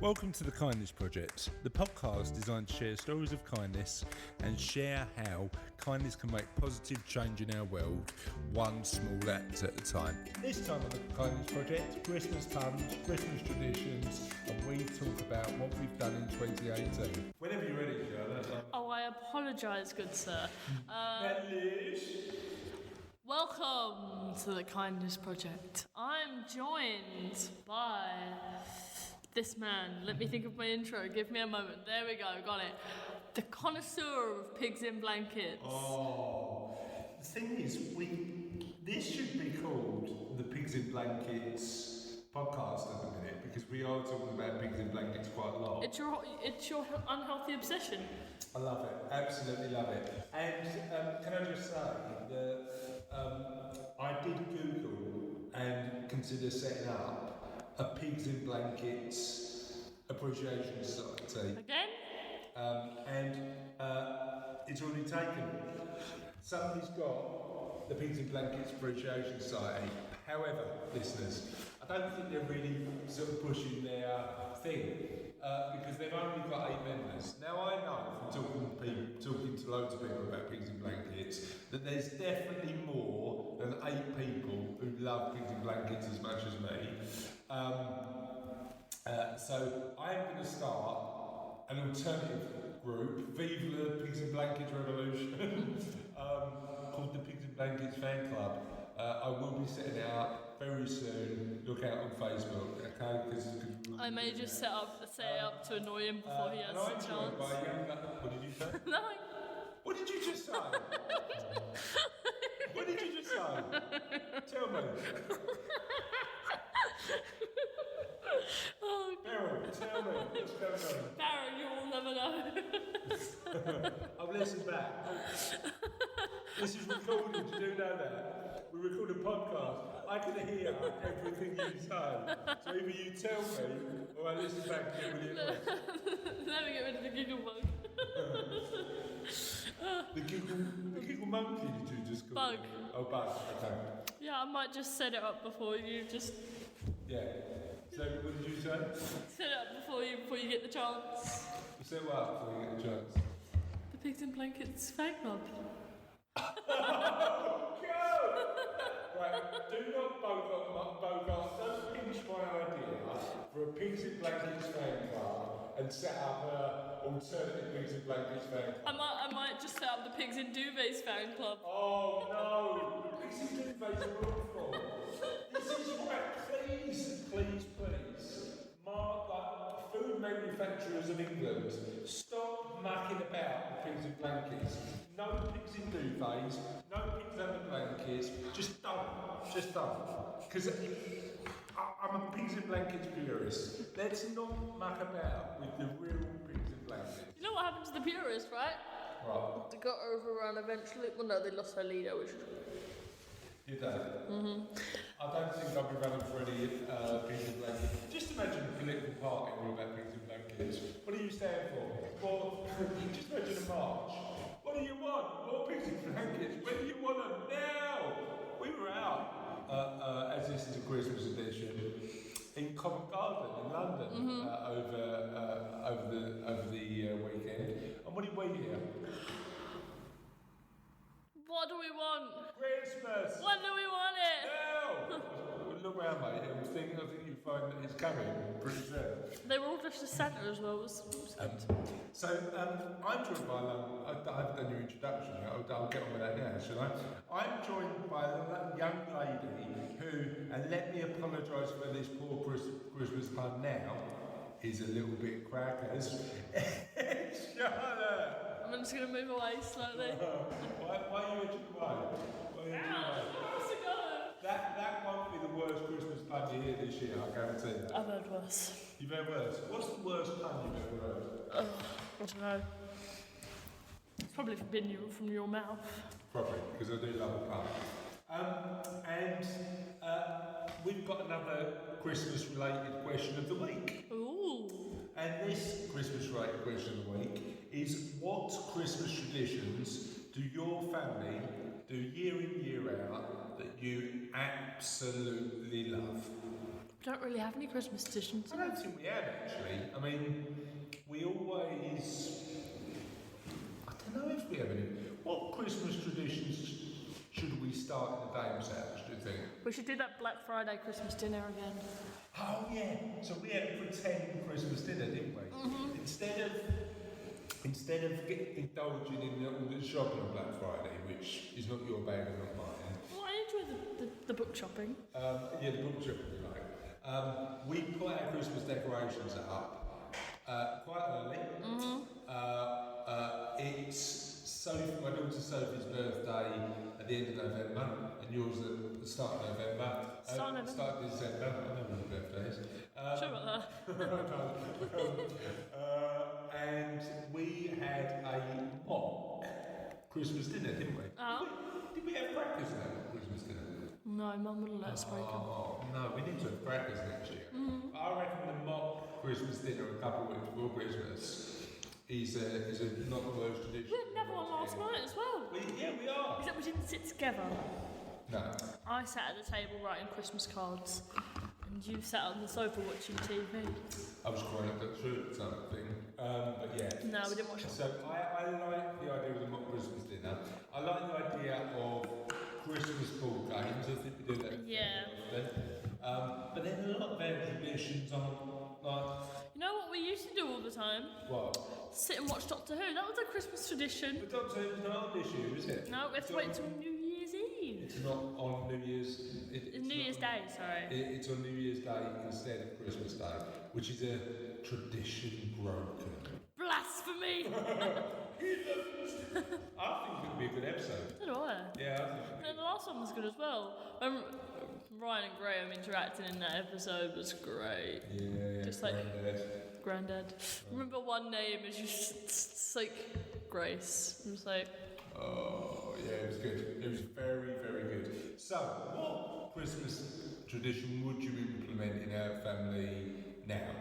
Welcome to the Kindness Project, the podcast designed to share stories of kindness and share how kindness can make positive change in our world, one small act at a time. This time on the Kindness Project, Christmas puns, Christmas traditions, and we talk about what we've done in 2018. Whenever you're ready, Charlotte. Oh, I apologise, good sir. Welcome to the Kindness Project. I'm joined by this man. Let me think of my intro. Give me a moment. There we go. Got it. The connoisseur of pigs in blankets. Oh, the thing is, this should be called the Pigs in Blankets podcast at the minute because we are talking about pigs in blankets quite a lot. It's your unhealthy obsession. I love it. Absolutely love it. And can I just say that I did Google and consider setting up a pigs in blankets appreciation society. Again? And it's already taken. Somebody's got the Pigs in Blankets Appreciation Society. However, listeners, I don't think they're really sort of pushing their thing because they've only got 8 members. Now I know from talking to loads of people about Pigs in Blankets that there's definitely more than 8 people who love Pigs in Blankets as much as me. So I'm going to start an alternative group, Viva the Pigs in Blankets Revolution, called the Pigs in Blankets Fan Club. I will be setting it up very soon. Look out on Facebook, okay? I may just set it up to annoy him before he has a chance. What did you say? Nothing. What did you just say? What did you just say? Tell me. Oh, Barrow, tell me what's going on. Barrow, you will never know. I've listened back. This is recorded, you do know that. We record a podcast. I can hear everything you say. So either you tell me or I listen back and get rid of it. Let me get rid of the giggle bug. The giggle monkey did you just call Bug. it? Oh, bug, okay. Yeah, I might just set it up before you just... Yeah. So what did you say? Set it up before you get the chance. Set what up before you get the chance? The Pigs in Blankets fan club. Oh, God! Right, do not bogart, don't pinch my idea for a Pigs in Blankets fan club and set up an alternative Pigs in Blankets fan club. I might just set up the Pigs in Duvets fan club. Oh, no! Pigs in Duvets are awful. This is right, please. Food manufacturers of England, stop mucking about with pigs in blankets. No pigs in duvets, no pigs under blankets. Just don't. Because I'm a pigs in blankets purist. Let's not muck about with the real pigs in blankets. You know what happened to the purists, right? Right. They got overrun eventually. Well, no, they lost their leader, which is good. You don't? Mm-hmm. I don't think I'll be running for any pigs in blankets. Just imagine a political party all about pigs in blankets. What do you stand for? Well, just imagine a march. What do you want? More pigs in blankets. When do you want them? Now! We were out, as this is a Christmas edition, in Covent Garden in London over the weekend. And what did we hear? What do we want? Christmas! When do we want it? Now! Look round, mate. I think you find that it's coming pretty soon. They were all dressed as Santa as well. It was good. So I'm joined by I haven't done your introduction yet. I'll get on with that now, shall I? I'm joined by a young lady who, and let me apologise for this poor Christmas pun now, is a little bit crackers. Charlotte! I'm just going to move away slightly. Why are you edging away? That won't be the worst Christmas pun you hear this year, I guarantee that. I've heard worse. You've heard worse? What's the worst pun you've ever heard? I don't know. It's probably been from your mouth. Probably, because I do love a pun. And we've got another Christmas-related question of the week. Ooh. And this Christmas-related question of the week is: what Christmas traditions do your family do year in, year out that you absolutely love? We don't really have any Christmas traditions. I don't think we have, actually. mean, we always. I don't know if we have any. What Christmas traditions should we start in the Dame's house, do you think? We should do that Black Friday Christmas dinner again. Oh, yeah. So we had a pretend Christmas dinner, didn't we? Mm-hmm. Instead of indulging in all the shopping on Black Friday, which is not your bag and not mine. Well, I enjoy the book shopping. Yeah, the book shopping we like. We put our Christmas decorations up quite early. Mm-hmm. It's my daughter Sophie's birthday at the end of November, and yours at the start of November. Start of December. I know when your birthday is. Sure about that. And we had a mock Christmas dinner, didn't we? Oh. Did we have crackers at Christmas dinner? No, Mum wouldn't let us break them. Oh, no, we need to have crackers next year. Mm-hmm. I reckon the mock Christmas dinner a couple of weeks before Christmas is a not the worst tradition. We had another one last night as well. We are. Except we didn't sit together. No. I sat at the table writing Christmas cards, and you sat on the sofa watching TV. I was crying up that through something. But yeah. No, we didn't watch it. So I like the idea of the mock Christmas dinner. I like the idea of Christmas ball games. I think we do that. Yeah. Often. But then a lot of our traditions are like. You know what we used to do all the time? What? Sit and watch Doctor Who. That was a Christmas tradition. But Doctor Who's not on this year, is it? No, we have to wait till New Year's Eve. It's not on New Year's. It's New Year's Day, sorry. It's on New Year's Day instead of Christmas Day, which is a tradition broken. Blasphemy! I think it would be a good episode. So do I. Yeah, I think. And the last one was good as well. Ryan and Graham interacting in that episode was great. Yeah. Just like Granddad. Remember one name is just like Grace. It was like. Oh yeah, it was good. It was very, very good. So, what Christmas tradition would you implement in our family now?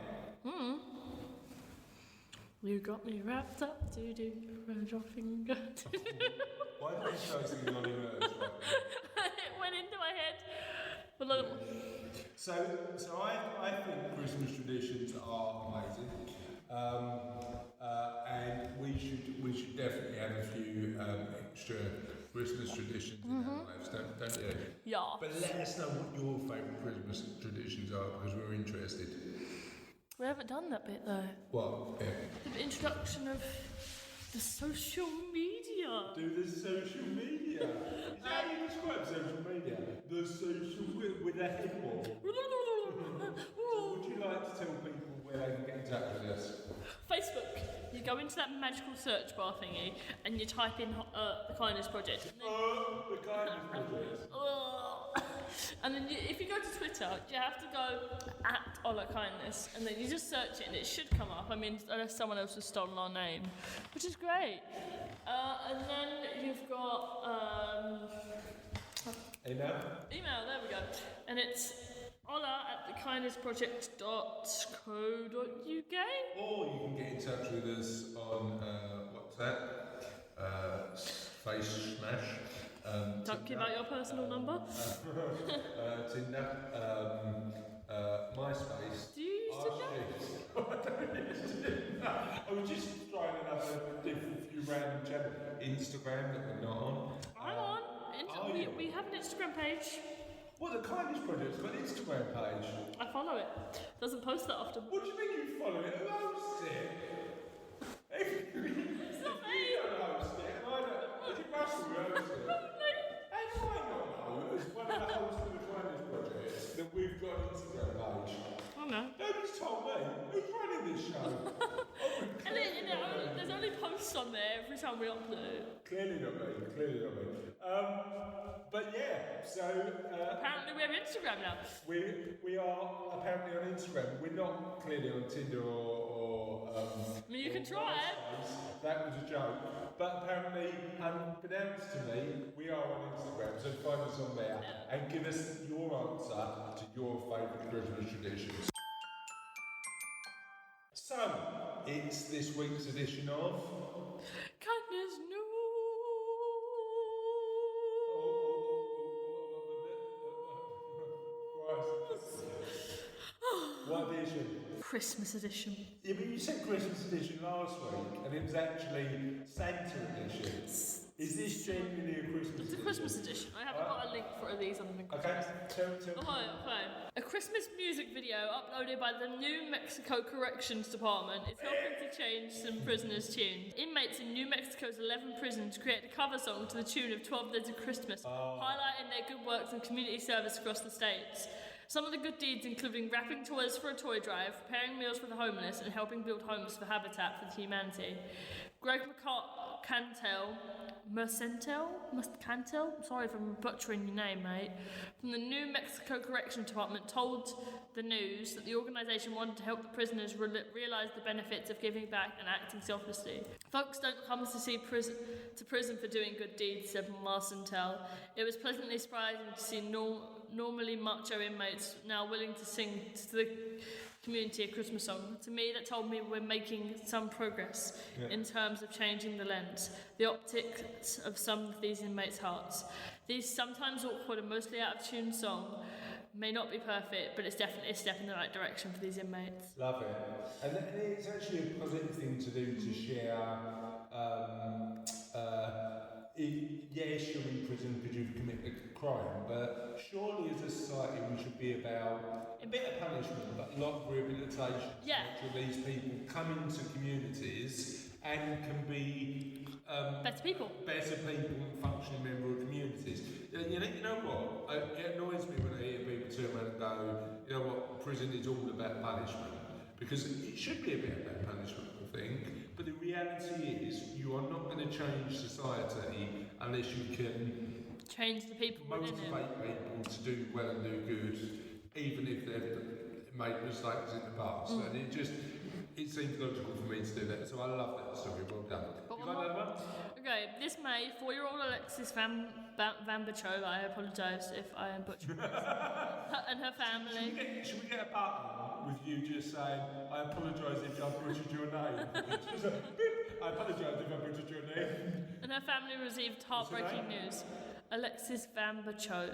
You got me wrapped up, around your finger. Why did you start singing on your nerves? It went into my head. But look. So I think Christmas traditions are amazing, and we should definitely have a few extra Christmas traditions in our lives, don't you? Yeah. But let us know what your favourite Christmas traditions are, because we're interested. We haven't done that bit though. What? Yeah. The introduction of the social media. Do the social media. Is that how you describe social media? The social with a head wall. So would you like to tell people where they can get in touch with us? Facebook. You go into that magical search bar thingy and you type in the Kindness Project. The Kindness Project. And then if you go to Twitter, you have to go at Ola Kindness, and then you just search it and it should come up. I mean, unless someone else has stolen our name, which is great. And then you've got Email, there we go. And it's ola@thekindnessproject.co.uk. or you can get in touch with us on WhatsApp, Face Smash. Don't give out your personal number. Tinder, MySpace. Do you use Tinder? I don't use Tinder. I was just trying another different few random channels. Instagram that we're not on. I'm on. We have an Instagram page. What, the Kindness Project's got an Instagram page? I follow it. Doesn't post that often. What do you mean you follow it? Who hosts it? It's not me. You don't host it. I don't. Is it Russell who hosts it? Probably. How do I not know as one of the hosts of the Kindness Project that we've got an Instagram page? Oh no. Nobody's told me. Who's running this show? And then, there's only posts on there every time we upload. Clearly not me. But yeah, so Apparently we have Instagram now. we are apparently on Instagram. We're not clearly on Tinder or I mean, you can try it. That was a joke. But apparently, unbeknownst to me, we are on Instagram. So find us on there and give us your answer to your favourite Christmas traditions. So, it's this week's edition of Kindness News. What edition? Christmas edition. Yeah, but you said Christmas edition last week, and it was actually Santa edition. Is this genuinely a Christmas edition? It's a Christmas edition. I haven't got a link for these on the Okay, tell Okay. A Christmas music video uploaded by the New Mexico Corrections Department is helping to change some prisoners' tunes. Inmates in New Mexico's 11 prisons created a cover song to the tune of 12 Days of Christmas, highlighting their good works and community service across the states. Some of the good deeds including wrapping toys for a toy drive, preparing meals for the homeless, and helping build homes for Habitat for Humanity. Greg Mercentel, sorry if I'm butchering your name, mate, from the New Mexico Correction Department told the news that the organisation wanted to help the prisoners realise the benefits of giving back and acting selflessly. Folks don't come to prison for doing good deeds, said Mercentel. It was pleasantly surprising to see normally macho inmates now willing to sing to the community a Christmas song. To me, that told me we're making some progress in terms of changing the lens, the optics of some of these inmates' hearts. These sometimes awkward and mostly out of tune song may not be perfect, but it's definitely a step in the right direction for these inmates. Love it. And it's actually a positive thing to do to share. Yes, you're in prison because you've committed a crime, but surely as a society we should be about a bit of punishment, but a lot of rehabilitation. Yeah. To make sure these people come into communities and can be Better people and functioning member of communities. You know what? It annoys me when I hear people turn around and go, you know what, prison is all about punishment. Because it should be a bit about punishment, I think. But the reality is, you are not going to change society unless you can change the people motivate people to do well and do good, even if they've made mistakes in the past. And it seems logical for me to do that. So I love that story. Well done. You got another one? Okay, this May, 4-year-old Alexis Vambacho, I apologise if I am butchering this, and her family. Should we get a button with you just saying, I apologise if I butchered your name? Just like, beep, I apologise if I butchered your name. And her family received heartbreaking news. Alexis Vambacho.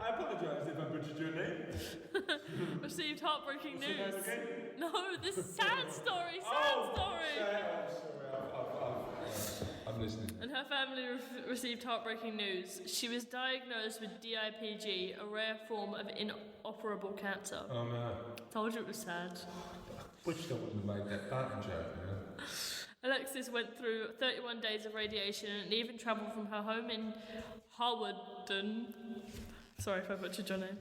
I apologise if I butchered your name. Received heartbreaking What's news. your name again? No, this is sad story. I'm listening. And her family received heartbreaking news. She was diagnosed with DIPG, a rare form of inoperable cancer. Oh no. Told you it was sad. Wish I wouldn't have made that button joke, man. Alexis went through 31 days of radiation and even travelled from her home in Howarden, sorry if I butchered your name,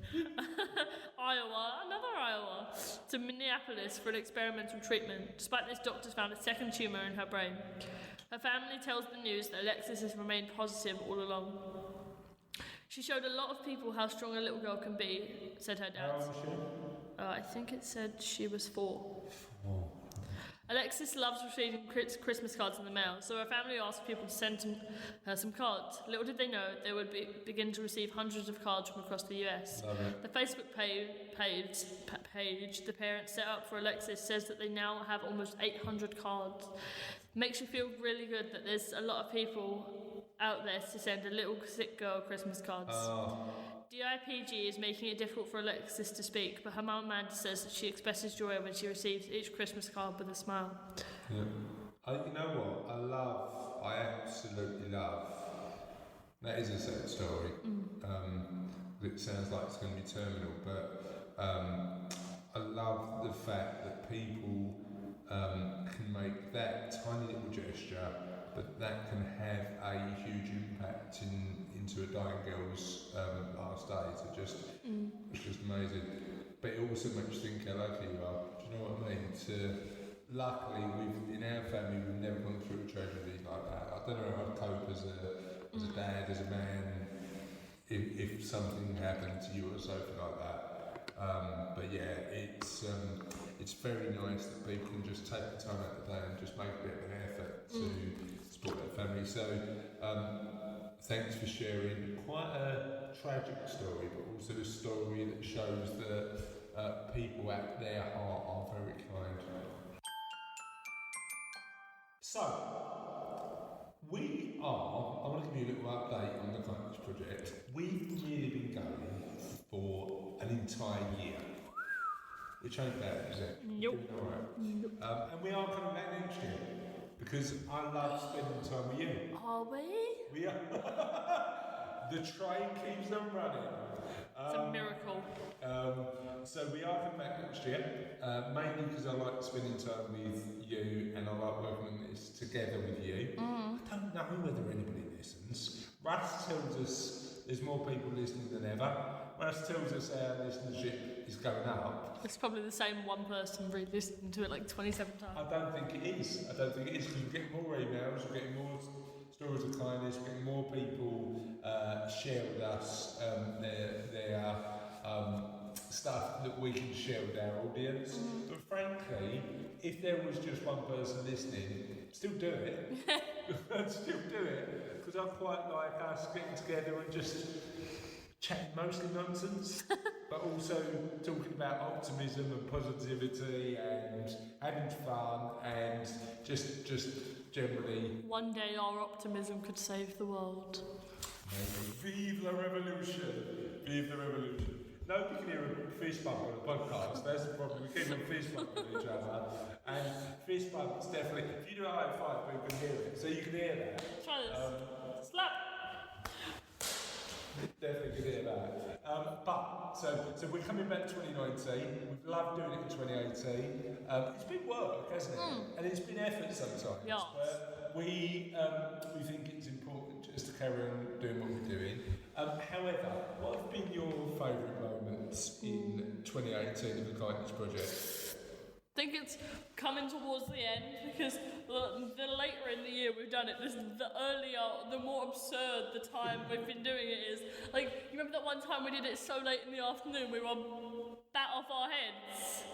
Iowa, to Minneapolis for an experimental treatment. Despite this, doctors found a second tumour in her brain. Her family tells the news that Alexis has remained positive all along. She showed a lot of people how strong a little girl can be, said her dad. How old was she? I think it said she was 4. Alexis loves receiving Christmas cards in the mail, so her family asked people to send her some cards. Little did they know they would begin to receive hundreds of cards from across the US. The Facebook page the parents set up for Alexis says that they now have almost 800 cards. Makes you feel really good that there's a lot of people out there to send a little sick girl Christmas cards. DIPG is making it difficult for Alexis to speak, but her mum Amanda says that she expresses joy when she receives each Christmas card with a smile. Yeah. You know what? I absolutely love. That is a sad story. It sounds like it's going to be terminal, but I love the fact that people can make that tiny little gesture, but that can have a huge impact into a dying girl's last days. It's just amazing. But it also makes you think how lucky you are. Do you know what I mean? Luckily, in our family, we've never gone through a tragedy like that. I don't know how to cope as a dad, as a man, if something happened to you or something like that. But yeah, it's very nice that people can just take the time out of the day and just make a bit of an effort to support their family. So thanks for sharing quite a tragic story, but also a story that shows that people at their heart are very kind. So, I want to give you a little update on the Kindness Project. We've really been going for an entire year, which ain't bad, is it? Nope. Doing all right. And we are coming back next year because I love spending time with you. Are we? We are. The train keeps on running. It's a miracle. So we are coming back next year, mainly because I like spending time with you and I like working on this together with you. I don't know whether anybody listens. Russ tells us there's more people listening than ever. Russ tells us our listenership is going up. It's probably the same one person re-listening to it like 27 times. I don't think it is. I don't think it is because we're getting more emails, we're getting more stories of kindness, we're getting more people share with us their stuff that we can share with our audience. But frankly, if there was just one person listening, still do it. Still do it. Because I quite like us getting together and just chatting mostly nonsense, but also talking about optimism and positivity and having fun and just generally. One day our optimism could save the world. Vive la revolution! Vive the revolution! Nobody can hear a fist bump on a podcast. That's the problem. We keep on fist bumping each other. And fist bumps definitely. If you do a high five, people can hear it. So you can hear that. Try this. Slap! Definitely can hear that. So we're coming back to 2019. We've loved doing it in 2018. It's been work, hasn't it? And it's been effort sometimes. Yeah. But we think it's important just to carry on doing what we're doing. However, what have been your favourite moments in 2018 of the Kindness Project? I think it's coming towards the end because the later in the year we've done it, the earlier, the more absurd the time we've been doing it is. Like, you remember that one time we did it so late in the afternoon we were bat off our heads?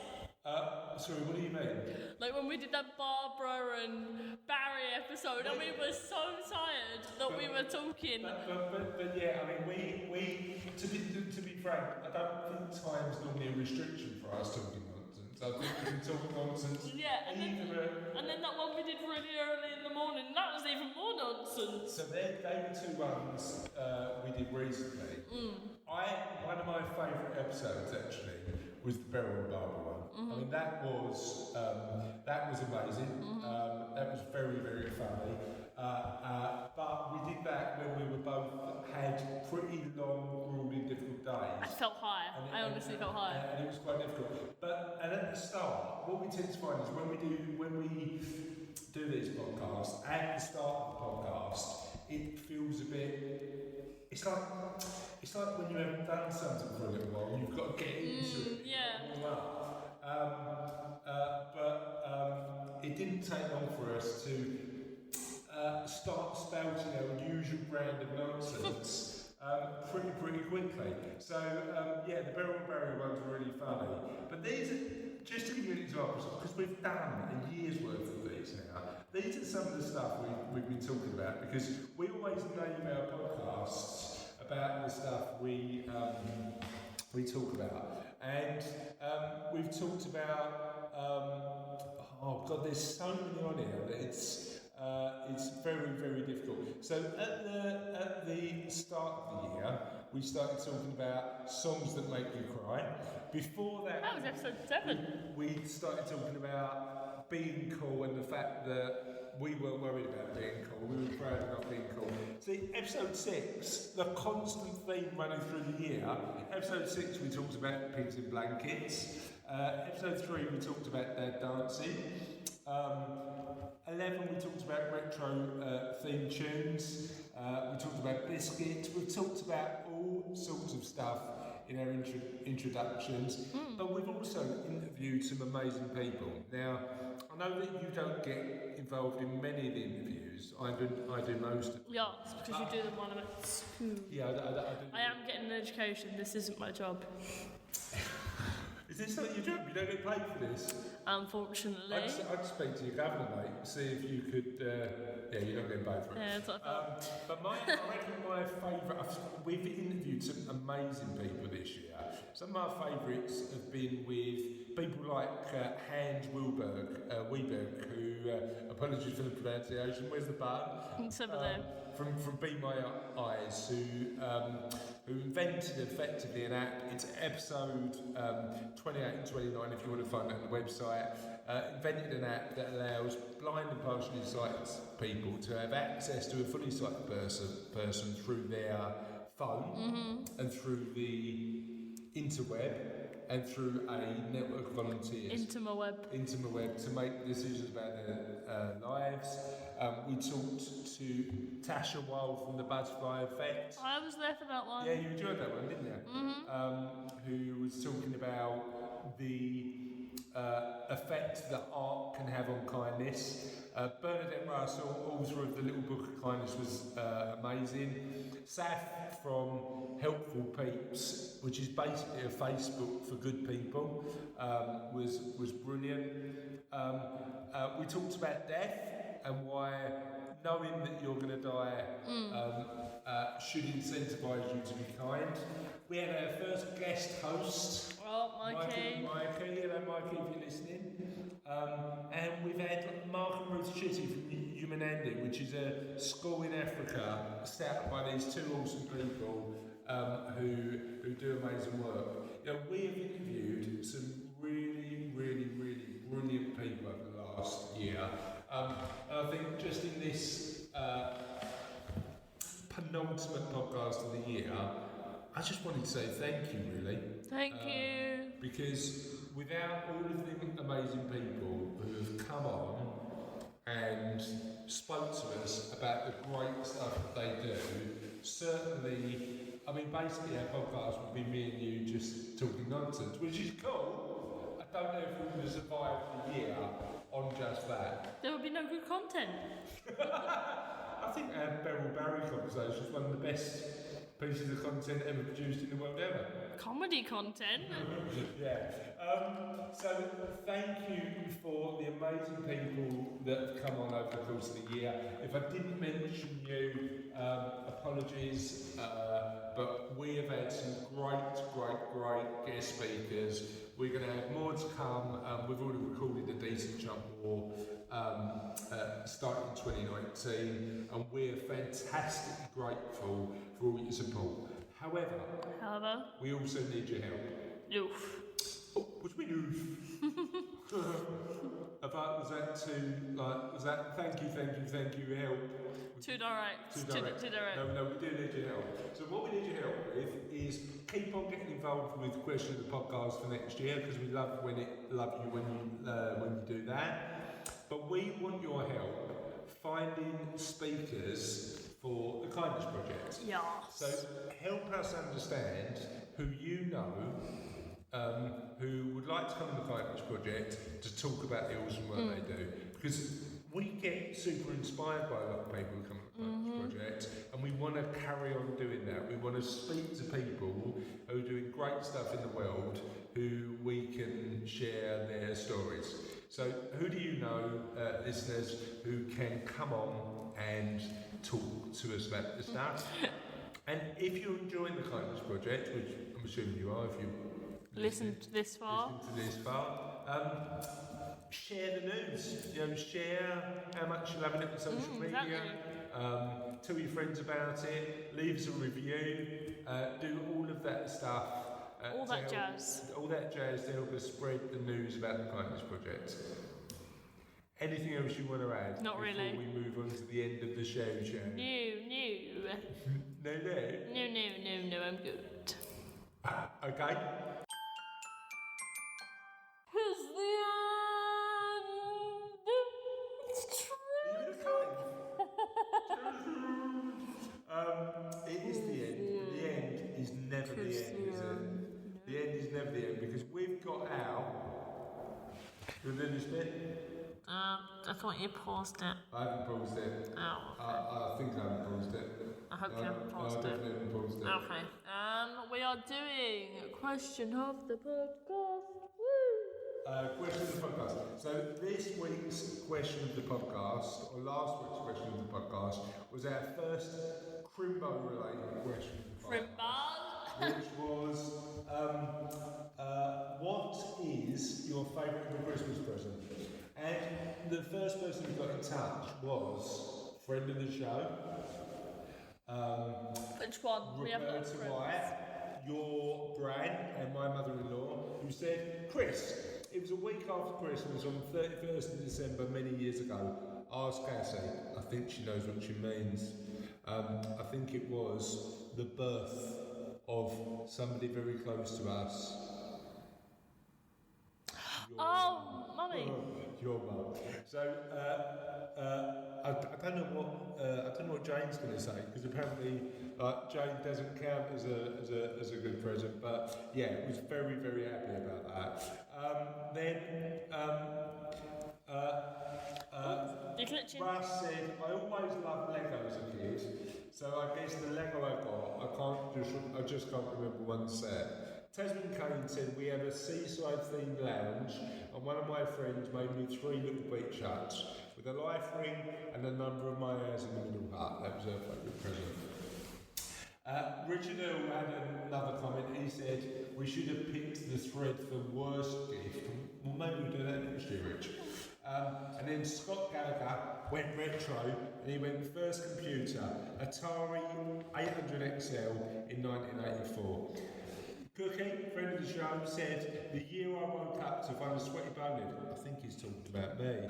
Sorry, what do you mean? Like when we did that Barbara and Barry episode and we were so tired that we were talking. But yeah, I mean, we to be frank, I don't think time's normally a restriction for us talking nonsense. I think we can talk nonsense. Yeah, and then that one we did really early in the morning, that was even more nonsense. So they were two ones we did recently. One of my favourite episodes actually was the Beryl and Barbara one. I mean that was amazing. That was very, very funny. But we did that when we were both had pretty long, grueling, difficult days. I felt high. I honestly felt high. And it was quite difficult. And at the start, what we tend to find is when we do these podcasts, at the start of the podcast, it feels a bit. It's like when you haven't done something for a little while, you've got to get into it. Yeah. But it didn't take long for us to start spouting our usual brand of nonsense pretty quickly. So the Beryl and Barry ones were really funny. But these are, just to give you an example, because we've done a year's worth of these now, these are some of the stuff we've been talking about, because we always name our podcasts about the stuff we talk about. And we've talked about, there's so many on here that it's very, very difficult. So at the start of the year, we started talking about songs that make you cry. Before that was episode 7. We started talking about being cool and the fact that we weren't worried about being cool. We were proud of not being cool. See, episode 6, the constant theme running through the year. Episode 6, we talked about pigs in blankets. Episode 3, we talked about dad dancing. 11, we talked about retro theme tunes. We talked about biscuits. We've talked about all sorts of stuff in our introductions. But we've also interviewed some amazing people. Now, I know that you don't get involved in many of the interviews. I do most of them. Yeah, it's because you do them while I'm at school. Yeah, I do. I am getting an education. This isn't my job. Is this not your job? You don't get paid for this? Unfortunately. I'd speak to your governor, mate, and see if you could. You're not getting paid for it. Yeah, that's what I thought. But I reckon my favourite. We've interviewed some amazing people this year. Some of my favourites have been with people like Hans Weberg, who apologies for the pronunciation. Where's the button? It's over there. From Be My Eyes, who who invented effectively an app. It's episode 28 and 29 if you want to find it on the website. Invented an app that allows blind and partially sighted people to have access to a fully sighted person through their phone and through the interweb and through a network of volunteers. Interweb to make decisions about their lives. We talked to Tasha Weil from the Butterfly Effect. I was there for that one. Yeah, you enjoyed that one, didn't you? Who was talking about the effect that art can have on kindness. Bernadette Russell, author of the Little Book of Kindness, was amazing. Saf from Helpful Peeps, which is basically a Facebook for good people, was brilliant. We talked about death and why knowing that you're going to die should incentivise you to be kind. We had our first guest host, Mikey. Hello Mikey, if you're listening. And we've had Mark and Ruth Chitty from Humanandi, which is a school in Africa set up by these two awesome people who do amazing work. You know, we have interviewed some really, really, really brilliant people over the last year. And I think just in this penultimate podcast of the year, I just wanted to say thank you, really. Thank you. Because without all of the amazing people who have come on and spoke to us about the great stuff that they do, certainly, I mean, basically our podcast would be me and you just talking nonsense, which is cool. I don't know if we would have survived the year on just that. There would be no good content. I think our Beryl Barry conversation is one of the best pieces of content ever produced in the world ever. Comedy content. Yeah. So thank you for the amazing people that have come on over the course of the year. If I didn't mention you, apologies, but we have had some great guest speakers. We're going to have more to come. We've already recorded a decent chunk more starting in 2019, and we're fantastically grateful for all your support. However, we also need your help. Oof. Oh, what do you mean oof? Was that thank you, help? Too direct. No, we do need your help. So what we need your help with is keep on getting involved with the question of the podcast for next year, because we love you when you do that. But we want your help finding speakers for the Kindness Project. Yeah. So help us understand who you know who would like to come to the Kindness Project to talk about the awesome work they do. Because we get super inspired by a lot of people who come to the Kindness Project, and we want to carry on doing that. We want to speak to people who are doing great stuff in the world, who we can share their stories. So who do you know, listeners, who can come on and talk to us about this stuff? And if you're enjoying the Kindness Project, which I'm assuming you are if you Listen to this far, share the news. Share how much you're loving it on social media. Exactly. Tell your friends about it. Leave us a review. Do all of that stuff. All that jazz to help us spread the news about the Kindness Project. Anything else you want to add? Not really. Before we move on to the end of the show. No, I'm good. Okay. It's the end. It's true. It is the end. The end is never the end, is it? The end is never the end, because we've got out. You want to do this bit? I thought you paused it. I haven't paused it. Oh. I think I haven't paused it. I hope you haven't paused I definitely haven't paused it. Okay. We are doing question of the podcast. Question of the podcast. So this week's question of the podcast, or last week's question of the podcast, was our first Crimbo-related question of the podcast, which was, what is your favourite Christmas present? And the first person who got in touch was a friend of the show. Which one? We have referred lots to of by friends. your Bran and my mother-in-law, who said, Chris, it was a week after Christmas on 31st of December many years ago. Ask Cassie. I think she knows what she means. I think it was the birth of somebody very close to us. Oh, Mummy. Your mum. So I don't know what Jane's going to say, because apparently Jane doesn't count as a good present. But yeah, was very, very happy about that. Then You're glitching. Russ said, I always loved Lego as a kid, so I guess the Lego I got, I just can't remember one set. Tasman Kane said, we have a seaside themed lounge, and one of my friends made me 3 little beach huts, with a life ring and a number of my hairs in the middle hut. That was her favourite present. Richard Earl had another comment. He said, we should have picked the thread for worst gift. Well, maybe we'll do that next year, Rich. And then Scott Gallagher went retro, and he went first computer, Atari 800 XL in 1984. Cookie, friend of the show, said, the year I woke up to find a sweaty bonehead. I think he's talking about me.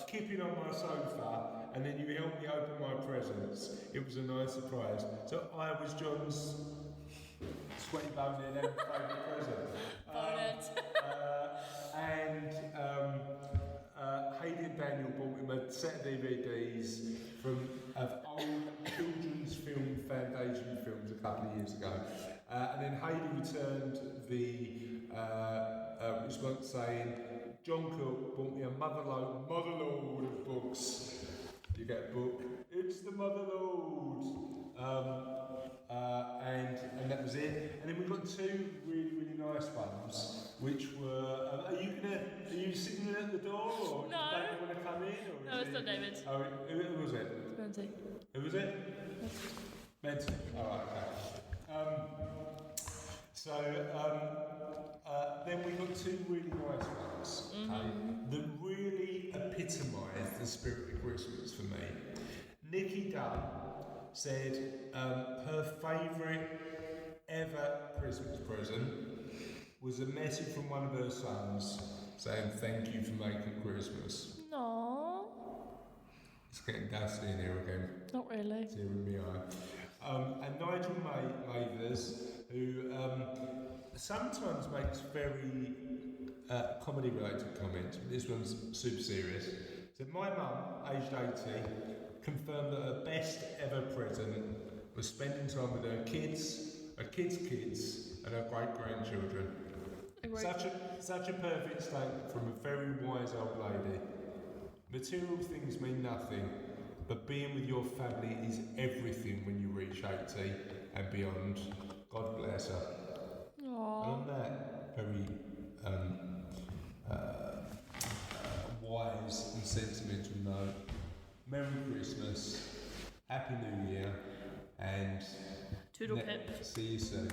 Kipping on my sofa, and then you helped me open my presents. It was a nice surprise. So I was John's sweaty bonehead and favourite present. Hayley and Daniel bought him a set of DVDs of old children's film foundation films a couple of years ago. And then Hayley returned the response saying, John Cook bought me a motherload of books. You get a book? It's the motherload. And that was it. And then we got 2 really, really nice ones, which were. Are you signaling at the door, or No. does David want to come in? Or No, it's not David. Oh, who was it? Benzie. Who was it? Benson. All right. Okay. Then we got 2 really nice ones, that really epitomise the spirit of Christmas for me. Nikki Dunn said her favourite ever Christmas present was a message from one of her sons saying thank you for making Christmas. No. It's getting dusty in here again. Not really. It's here in my eye. And Nigel Mathers, who sometimes makes very comedy-related comments, but this one's super serious. Said, my mum, aged 80, confirmed that her best ever present was spending time with her kids, and her great-grandchildren. Such a perfect statement from a very wise old lady. Material things mean nothing, but being with your family is everything when you reach 80 and beyond. God bless her. Aww. And on that very wise and sentimental note, Merry Christmas, Happy New Year, and Toodle pip. see you soon.